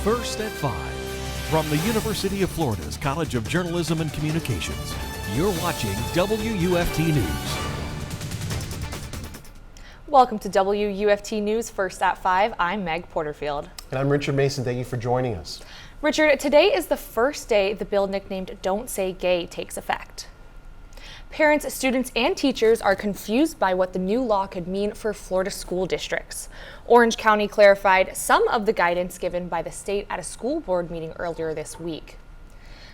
First at 5. From the University of Florida's College of Journalism and Communications, you're watching WUFT News. Welcome to WUFT News First at 5. I'm Megh Porterfield. And I'm Richard Mason. Thank you for joining us. Richard, today is the first day the bill nicknamed Don't Say Gay takes effect. Parents, students, and teachers are confused by what the new law could mean for Florida school districts. Orange County clarified some of the guidance given by the state at a school board meeting earlier this week.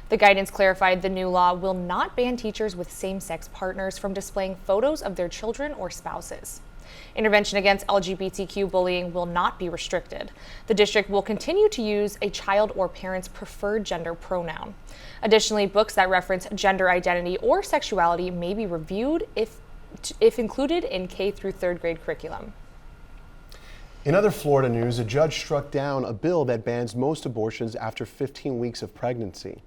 The guidance clarified the new law will not ban teachers with same-sex partners from displaying photos of their children or spouses. Intervention against LGBTQ bullying will not be restricted. The district will continue to use a child or parent's preferred gender pronoun. Additionally, books that reference gender identity or sexuality may be reviewed if included in K through 3rd grade curriculum. In other Florida news, a judge struck down a bill that bans most abortions after 15 weeks of pregnancy.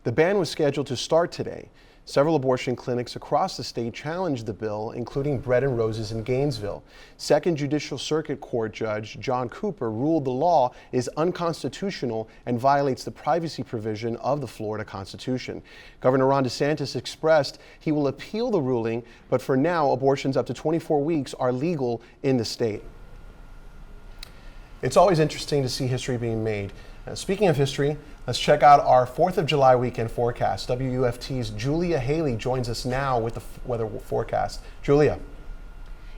The ban was scheduled to start today. Several abortion clinics across the state challenged the bill, including Bread and Roses in Gainesville. Second Judicial Circuit Court Judge John Cooper ruled the law is unconstitutional and violates the privacy provision of the Florida Constitution. Governor Ron DeSantis expressed he will appeal the ruling, but for now, abortions up to 24 weeks are legal in the state. It's always interesting to see history being made. Speaking of history, let's check out our 4th of July weekend forecast. WUFT's Julia Haley joins us now with the weather forecast. Julia.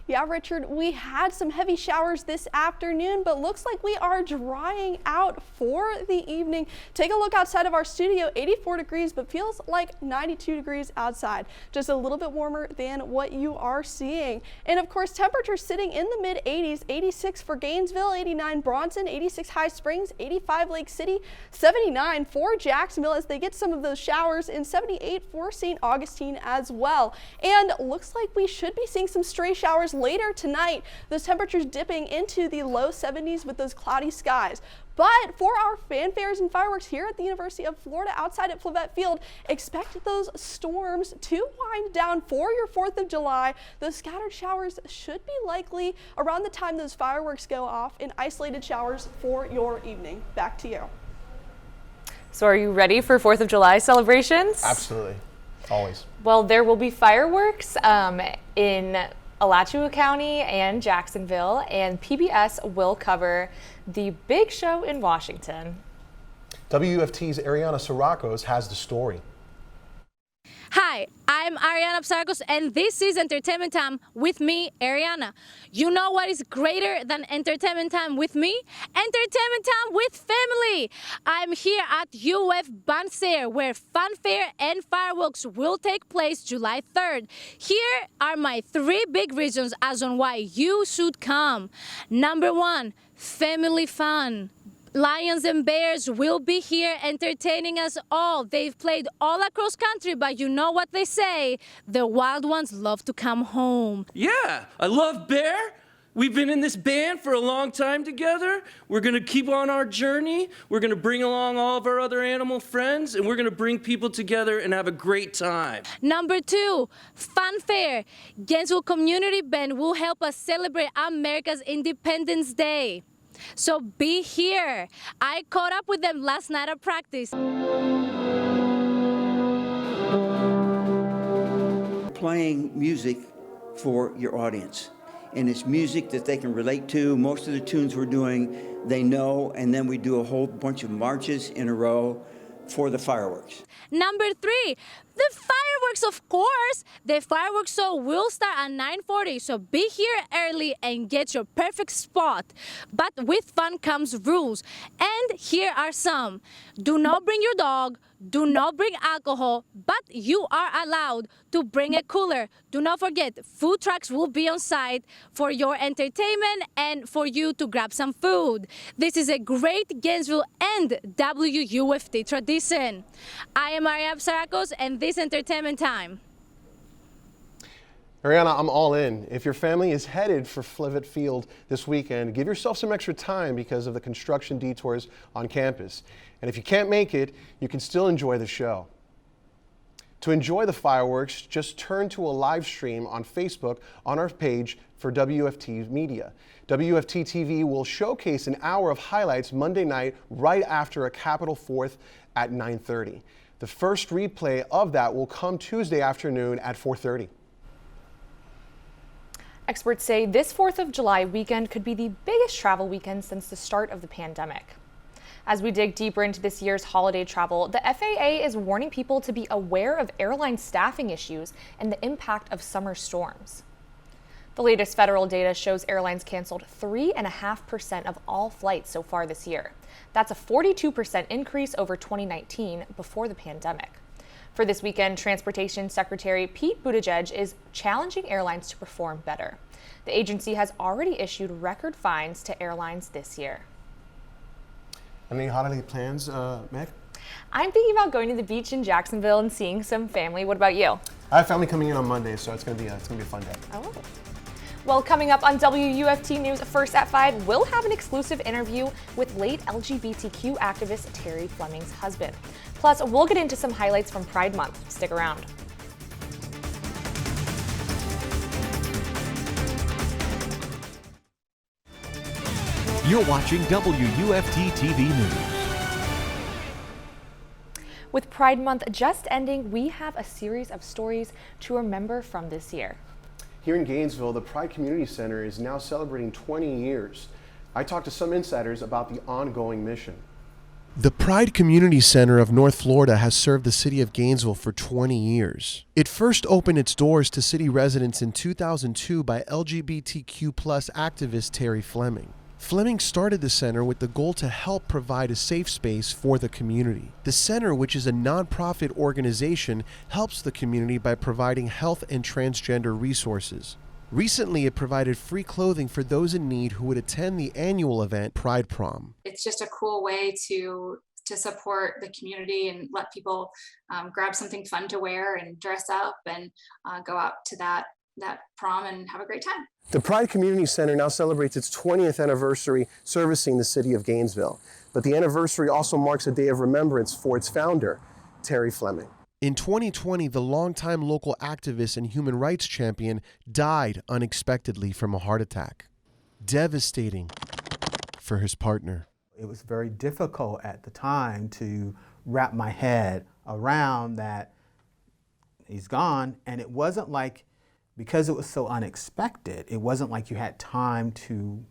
Yeah, Richard, we had some heavy showers this afternoon, but looks like we are drying out for the evening. Take a look outside of our studio, 84 degrees, but feels like 92 degrees outside. Just a little bit warmer than what you are seeing. And of course, temperatures sitting in the mid 80s, 86 for Gainesville, 89 Bronson, 86 High Springs, 85 Lake City, 79 for Jacksonville as they get some of those showers, and 78 for St. Augustine as well. And looks like we should be seeing some stray showers later tonight. Those temperatures dipping into the low 70s with those cloudy skies. But for our fanfares and fireworks here at the University of Florida outside at Flavette Field, expect those storms to wind down for your 4th of July. Those scattered showers should be likely around the time those fireworks go off, and isolated showers for your evening. Back to you. So are you ready for 4th of July celebrations? Absolutely. Always. Well, there will be fireworks in Alachua County and Jacksonville, and PBS will cover the big show in Washington. WUFT's Ariana Psarakos has the story. Hi, I'm Ariana Psarakos, and this is Entertainment Time with me, Ariana. You know what is greater than Entertainment Time with me? Entertainment Time with family! I'm here at UF Bansair, where fanfare and fireworks will take place July 3rd. Here are my 3 big reasons as on why you should come. Number 1, family fun. Lions and Bears will be here entertaining us all. They've played all across country, but you know what they say, the wild ones love to come home. Yeah, I love Bear. We've been in this band for a long time together. We're gonna keep on our journey. We're gonna bring along all of our other animal friends, and we're gonna bring people together and have a great time. Number 2, fanfare. Gainesville Community Band will help us celebrate America's Independence Day. So be here. I caught up with them last night at practice. Playing music for your audience. And it's music that they can relate to. Most of the tunes we're doing, they know, and then we do a whole bunch of marches in a row for the fireworks. Number 3, the fireworks, of course. The fireworks show will start at 9:40, so be here early and get your perfect spot. But with fun comes rules, and here are some. Do not bring your dog. Do not bring alcohol, but you are allowed to bring a cooler. Do not forget, food trucks will be on site for your entertainment and for you to grab some food. This is a great Gainesville and WUFT tradition. I am Ariana Psarakos, and this Entertainment Time. Ariana, I'm all in. If your family is headed for Flavette Field this weekend, give yourself some extra time because of the construction detours on campus. And if you can't make it, you can still enjoy the show. To enjoy the fireworks, just turn to a live stream on Facebook on our page for WFT Media. WFT TV will showcase an hour of highlights Monday night right after a Capitol 4th at 9:30. The first replay of that will come Tuesday afternoon at 4:30. Experts say this 4th of July weekend could be the biggest travel weekend since the start of the pandemic. As we dig deeper into this year's holiday travel, the FAA is warning people to be aware of airline staffing issues and the impact of summer storms. The latest federal data shows airlines canceled 3.5% of all flights so far this year. That's a 42% increase over 2019 before the pandemic. For this weekend, Transportation Secretary Pete Buttigieg is challenging airlines to perform better. The agency has already issued record fines to airlines this year. Any holiday plans, Meg? I'm thinking about going to the beach in Jacksonville and seeing some family. What about you? I have family coming in on Monday, so it's gonna be a fun day. Oh. Well, coming up on WUFT News First at 5, we'll have an exclusive interview with late LGBTQ activist Terry Fleming's husband. Plus, we'll get into some highlights from Pride Month. Stick around. You're watching WUFT TV News. With Pride Month just ending, we have a series of stories to remember from this year. Here in Gainesville, the Pride Community Center is now celebrating 20 years. I talked to some insiders about the ongoing mission. The Pride Community Center of North Florida has served the city of Gainesville for 20 years. It first opened its doors to city residents in 2002 by LGBTQ+ activist Terry Fleming. Fleming started the center with the goal to help provide a safe space for the community. The center, which is a nonprofit organization, helps the community by providing health and transgender resources. Recently, it provided free clothing for those in need who would attend the annual event, Pride Prom. It's just a cool way to support the community and let people grab something fun to wear and dress up and go out to that prom and have a great time. The Pride Community Center now celebrates its 20th anniversary servicing the city of Gainesville. But the anniversary also marks a day of remembrance for its founder, Terry Fleming. In 2020, the longtime local activist and human rights champion died unexpectedly from a heart attack. Devastating for his partner. It was very difficult at the time to wrap my head around that he's gone, and it wasn't like, because it was so unexpected, it wasn't like you had time to,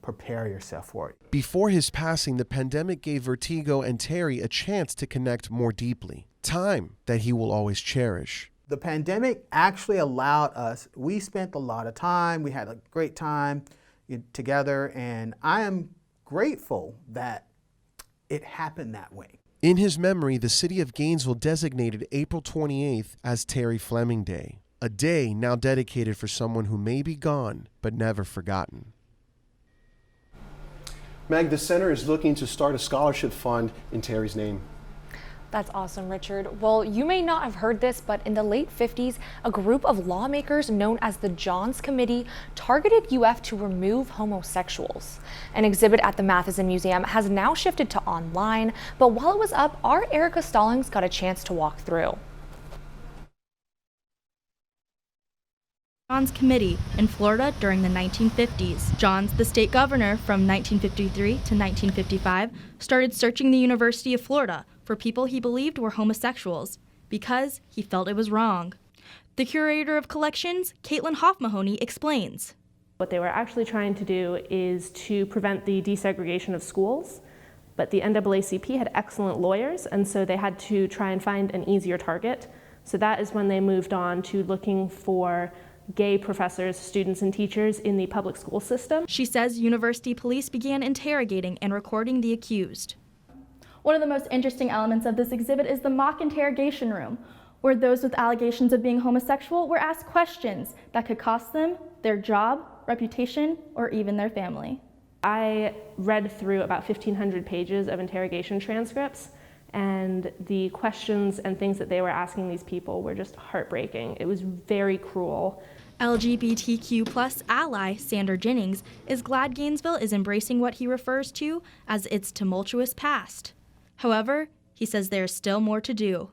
prepare yourself for it. Before his passing, the pandemic gave Vertigo and Terry a chance to connect more deeply. Time that he will always cherish. The pandemic actually allowed us, we spent a lot of time, we had a great time together, and I am grateful that it happened that way. In his memory, the city of Gainesville designated April 28th as Terry Fleming Day. A day now dedicated for someone who may be gone, but never forgotten. Meg, the center is looking to start a scholarship fund in Terry's name. That's awesome, Richard. Well, you may not have heard this, but in the late 50s, a group of lawmakers known as the Johns Committee targeted UF to remove homosexuals. An exhibit at the Matheson Museum has now shifted to online, but while it was up, our Erica Stallings got a chance to walk through. Johns Committee in Florida during the 1950s. Johns, the state governor from 1953 to 1955, started searching the University of Florida for people he believed were homosexuals because he felt it was wrong. The curator of collections, Caitlin Hoff-Mahoney, explains. What they were actually trying to do is to prevent the desegregation of schools, but the NAACP had excellent lawyers, and so they had to try and find an easier target. So that is when they moved on to looking for gay professors, students, and teachers in the public school system. She says university police began interrogating and recording the accused. One of the most interesting elements of this exhibit is the mock interrogation room, where those with allegations of being homosexual were asked questions that could cost them their job, reputation, or even their family. I read through about 1,500 pages of interrogation transcripts, and the questions and things that they were asking these people were just heartbreaking. It was very cruel. LGBTQ+ ally Sander Jennings is glad Gainesville is embracing what he refers to as its tumultuous past. However, he says there's still more to do.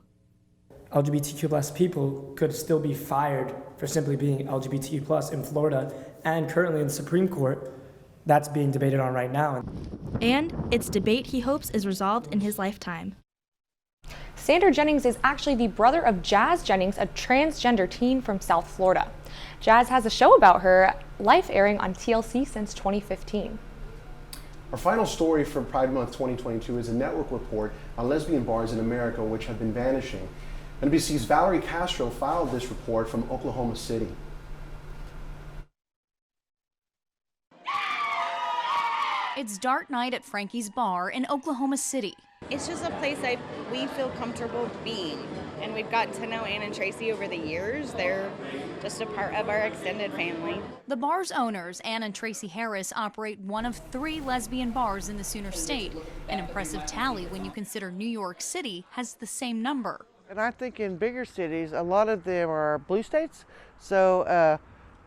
LGBTQ+ people could still be fired for simply being LGBTQ+ in Florida, and currently in the Supreme Court, that's being debated on right now. And it's debate he hopes is resolved in his lifetime. Sandra Jennings is actually the brother of Jazz Jennings, a transgender teen from South Florida. Jazz has a show about her life airing on TLC since 2015. Our final story from Pride Month 2022 is a network report on lesbian bars in America which have been vanishing. NBC's Valerie Castro filed this report from Oklahoma City. It's dark night at Frankie's Bar in Oklahoma City. It's just a place we feel comfortable being, and we've gotten to know Ann and Tracy over the years. They're just a part of our extended family. The bar's owners, Ann and Tracy Harris, operate one of 3 lesbian bars in the Sooner State, an impressive tally when you consider New York City has the same number. And I think in bigger cities, a lot of them are blue states, so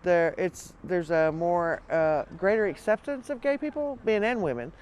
there's a more greater acceptance of gay people, men and women.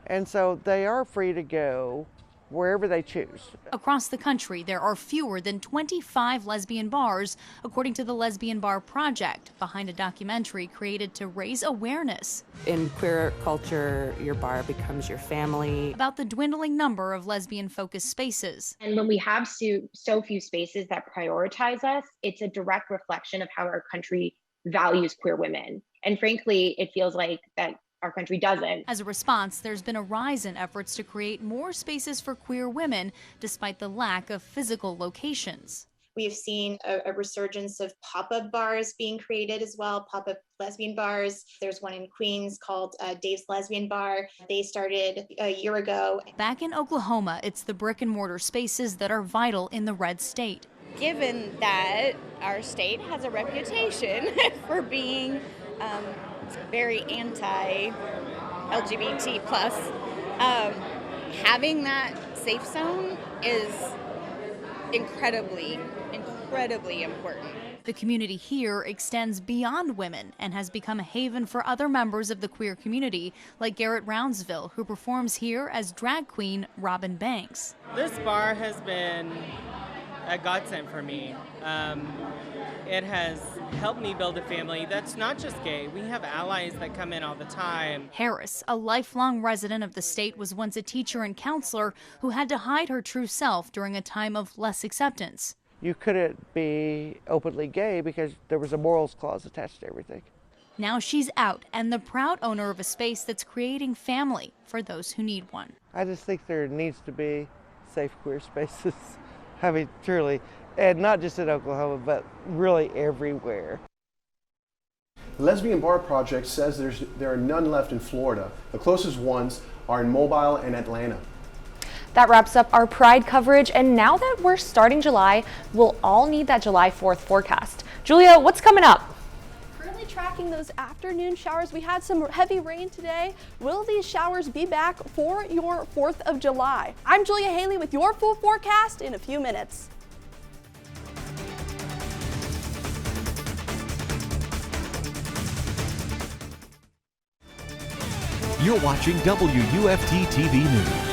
And so they are free to go wherever they choose. Across the country, there are fewer than 25 lesbian bars, according to the Lesbian Bar Project, behind a documentary created to raise awareness. In queer culture, your bar becomes your family. About the dwindling number of lesbian-focused spaces. And when we have so few spaces that prioritize us, it's a direct reflection of how our country values queer women. And frankly, it feels like that our country doesn't. As a response, there's been a rise in efforts to create more spaces for queer women, despite the lack of physical locations. We've seen a resurgence of pop-up bars being created as well, pop-up lesbian bars. There's one in Queens called Dave's Lesbian Bar. They started a year ago. Back in Oklahoma, it's the brick and mortar spaces that are vital in the red state. Given that our state has a reputation for being very anti-LGBT+, having that safe zone is incredibly important. The community here extends beyond women and has become a haven for other members of the queer community, like Garrett Roundsville, who performs here as drag queen Robin Banks. This bar has been a godsend for me. It has helped me build a family that's not just gay. We have allies that come in all the time. Harris, a lifelong resident of the state, was once a teacher and counselor who had to hide her true self during a time of less acceptance. You couldn't be openly gay because there was a morals clause attached to everything. Now she's out and the proud owner of a space that's creating family for those who need one. I just think there needs to be safe queer spaces. I mean, truly. And not just in Oklahoma, but really everywhere. The Lesbian Bar Project says there are none left in Florida. The closest ones are in Mobile and Atlanta. That wraps up our Pride coverage, and now that we're starting July, we'll all need that July 4th forecast. Julia, what's coming up? Currently tracking those afternoon showers. We had some heavy rain today. Will these showers be back for your 4th of July? I'm Julia Haley with your full forecast in a few minutes. You're watching WUFT-TV News.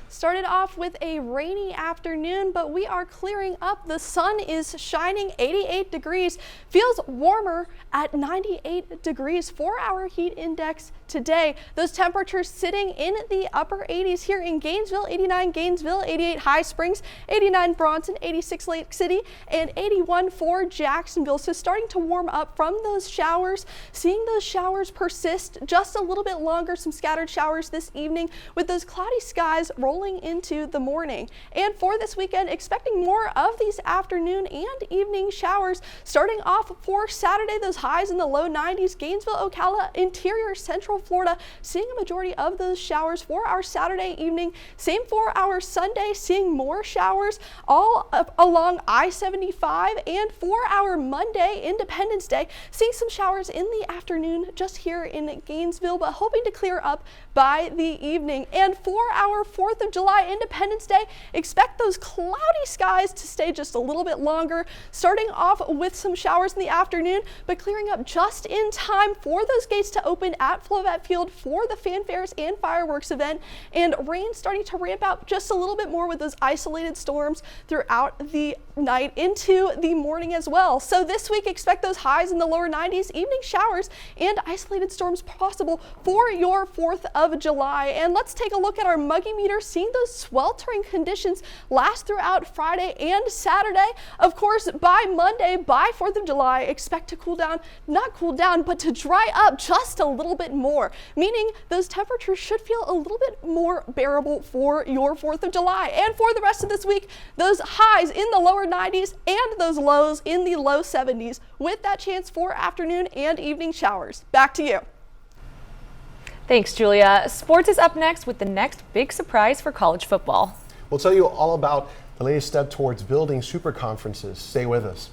Started off with a rainy afternoon, but we are clearing up. The sun is shining, 88 degrees. Feels warmer at 98 degrees. 4-hour heat index today. Those temperatures sitting in the upper 80s here in Gainesville, 89 Gainesville, 88 High Springs, 89 Bronson, 86 Lake City, and 81 for Jacksonville. So starting to warm up from those showers. Seeing those showers persist just a little bit longer. Some scattered showers this evening with those cloudy skies rolling into the morning. And for this weekend, expecting more of these afternoon and evening showers. Starting off for Saturday, those highs in the low 90s. Gainesville, Ocala, interior Central Florida, seeing a majority of those showers for our Saturday evening. Same for our Sunday, seeing more showers all up along I-75. And for our Monday, Independence Day, seeing some showers in the afternoon just here in Gainesville, but hoping to clear up by the evening. And for our 4th of July, Independence Day, expect those cloudy skies to stay just a little bit longer, starting off with some showers in the afternoon, but clearing up just in time for those gates to open at Wuft-Tv for the fanfares and fireworks event, and rain starting to ramp up just a little bit more with those isolated storms throughout the night into the morning as well. So this week, expect those highs in the lower 90s, evening showers and isolated storms possible for your 4th of July. And let's take a look at our muggy meter, seeing those sweltering conditions last throughout Friday and Saturday. Of course, by Monday, by 4th of July, expect to cool down, not cool down, but to dry up just a little bit more, meaning those temperatures should feel a little bit more bearable for your 4th of July. And for the rest of this week, those highs in the lower 90s and those lows in the low 70s, with that chance for afternoon and evening showers. Back to you. Thanks, Julia. Sports is up next with the next big surprise for college football. We'll tell you all about the latest step towards building super conferences. Stay with us.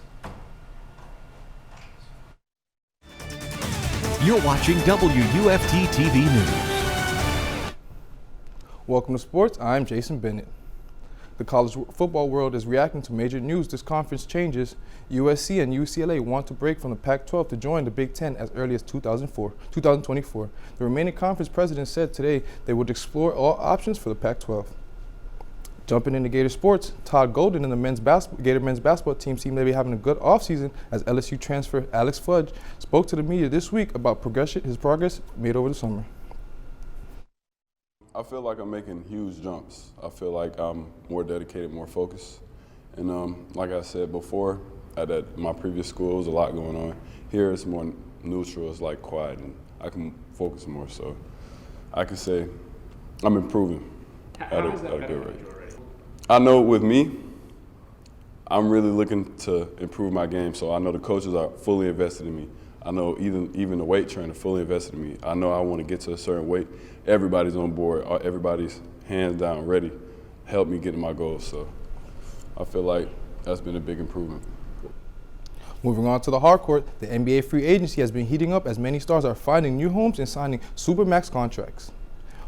You're watching WUFT TV News. Welcome to sports. I'm Jason Bennett. The college football world is reacting to major news. This conference changes. USC and UCLA want to break from the Pac-12 to join the Big Ten as early as 2024. The remaining conference presidents said today they would explore all options for the Pac-12. Jumping into Gator sports, Todd Golden and the Gator men's basketball team seem to be having a good offseason as LSU transfer Alex Fudge spoke to the media this week about his progress made over the summer. I feel like I'm making huge jumps. I feel like I'm more dedicated, more focused. And like I said before, at my previous school, was a lot going on. Here it's more neutral, it's like quiet, and I can focus more. So I can say I'm improving at a good rate. I know with me, I'm really looking to improve my game. So I know the coaches are fully invested in me. I know even the weight trainer fully invested in me. I know I want to get to a certain weight. Everybody's on board. Everybody's hands down ready to help me get to my goals. So I feel like that's been a big improvement. Moving on to the hard court, the NBA free agency has been heating up as many stars are finding new homes and signing supermax contracts.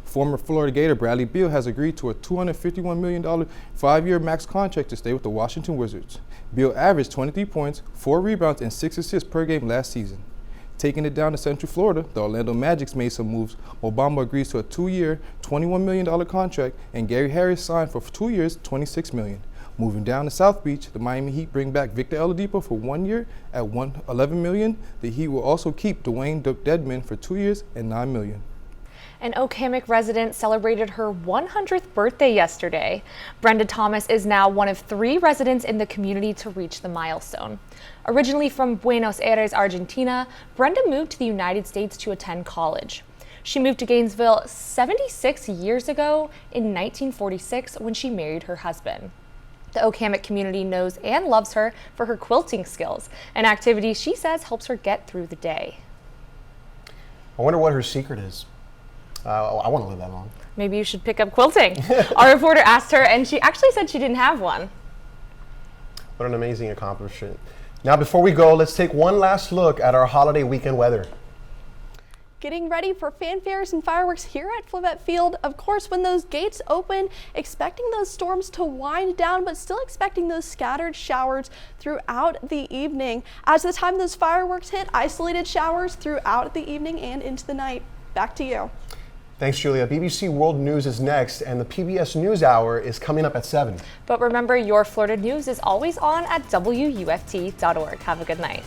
Former Florida Gator Bradley Beal has agreed to a $251 million 5-year max contract to stay with the Washington Wizards. Beal averaged 23 points, 4 rebounds, and 6 assists per game last season. Taking it down to Central Florida, the Orlando Magic's made some moves. Obama agrees to a 2-year, $21 million contract, and Gary Harris signed for 2 years, $26 million. Moving down to South Beach, the Miami Heat bring back Victor Oladipo for 1 year at $11 million. The Heat will also keep Dwayne Dedmon for 2 years and $9 million. An Oak-Hammock resident celebrated her 100th birthday yesterday. Brenda Thomas is now one of 3 residents in the community to reach the milestone. Originally from Buenos Aires, Argentina, Brenda moved to the United States to attend college. She moved to Gainesville 76 years ago in 1946 when she married her husband. The Oak-Hammock community knows and loves her for her quilting skills, an activity she says helps her get through the day. I wonder what her secret is. I want to live that long. Maybe you should pick up quilting. Our reporter asked her, and she actually said she didn't have one. What an amazing accomplishment. Now, before we go, let's take one last look at our holiday weekend weather. Getting ready for fanfares and fireworks here at Wuft-Tv. Of course, when those gates open, expecting those storms to wind down, but still expecting those scattered showers throughout the evening. As the time those fireworks hit, isolated showers throughout the evening and into the night. Back to you. Thanks, Julia. BBC World News is next, and the PBS NewsHour is coming up at 7. But remember, your Florida news is always on at WUFT.org. Have a good night.